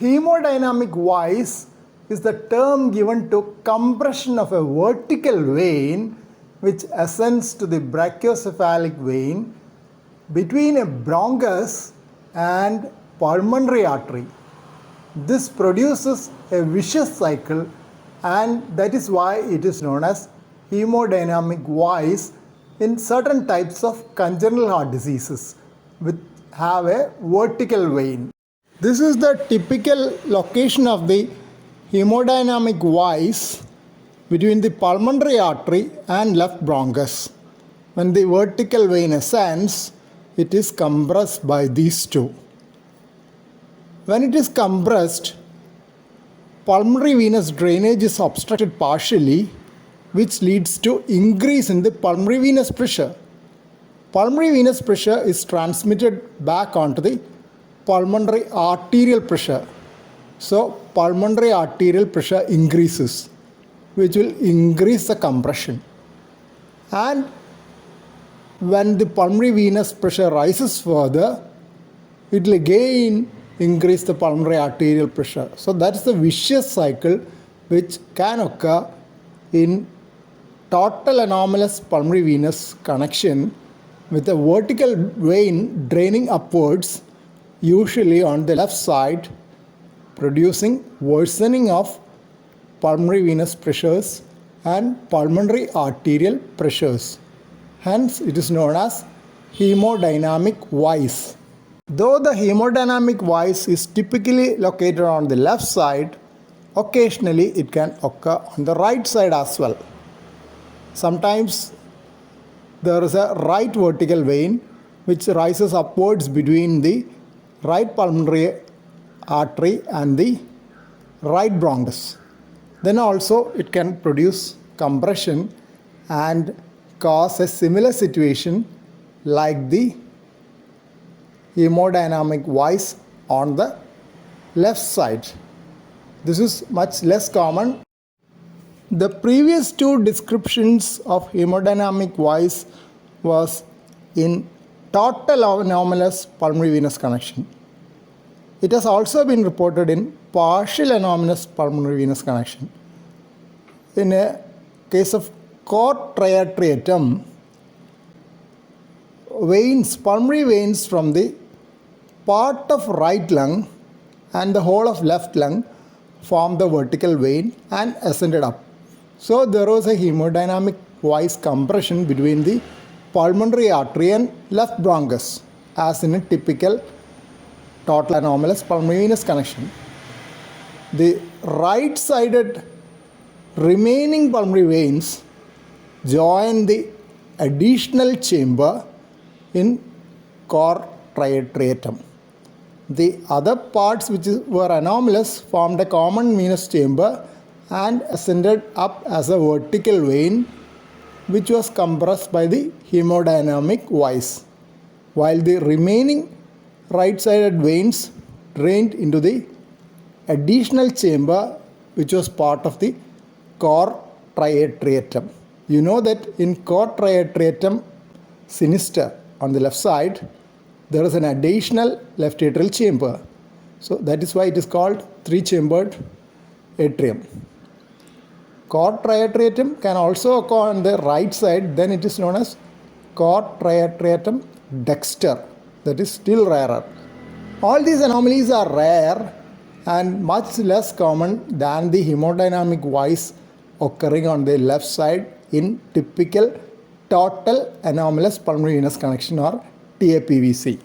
Hemodynamic vise is the term given to compression of a vertical vein which ascends to the brachiocephalic vein between a bronchus and pulmonary artery. This produces a vicious cycle, and that is why it is known as hemodynamic vise in certain types of congenital heart diseases which have a vertical vein. This is the typical location of the hemodynamic vise between the pulmonary artery and left bronchus. When the vertical vein ascends, it is compressed by these two. When it is compressed, pulmonary venous drainage is obstructed partially, which leads to increase in the pulmonary venous pressure. Pulmonary venous pressure is transmitted back onto the pulmonary arterial pressure. So pulmonary arterial pressure increases, which will increase the compression. And when the pulmonary venous pressure rises further, it will again increase the pulmonary arterial pressure. So that's the vicious cycle which can occur in total anomalous pulmonary venous connection with a vertical vein draining upwards, usually on the left side, producing worsening of pulmonary venous pressures and pulmonary arterial pressures. Hence, it is known as hemodynamic vise. Though the hemodynamic vise is typically located on the left side, occasionally it can occur on the right side as well. Sometimes there is a right vertical vein which rises upwards between the right pulmonary artery and the right bronchus. Then also it can produce compression and cause a similar situation like the hemodynamic vise on the left side. This is much less common. The previous two descriptions of hemodynamic vise was in total anomalous pulmonary venous connection. It has also been reported in partial anomalous pulmonary venous connection. In a case of cor triatriatum, veins, pulmonary veins from the part of right lung and the whole of left lung formed the vertical vein and ascended up. So there was a hemodynamic vise compression between the pulmonary artery and left bronchus, as in a typical total anomalous pulmonary venous connection. The right-sided remaining pulmonary veins join the additional chamber in cor triatriatum. The other parts which were anomalous formed a common venous chamber and ascended up as a vertical vein which was compressed by the hemodynamic vise, while the remaining right-sided veins drained into the additional chamber which was part of the cor triatriatum. You know that in cor triatriatum sinister on the left side, there is an additional left atrial chamber. So that is why it is called three-chambered atrium. Cor triatriatum can also occur on the right side, then it is known as cor triatriatum dexter. That is still rarer. All these anomalies are rare and much less common than the hemodynamic vise occurring on the left side in typical total anomalous pulmonary venous connection or TAPVC.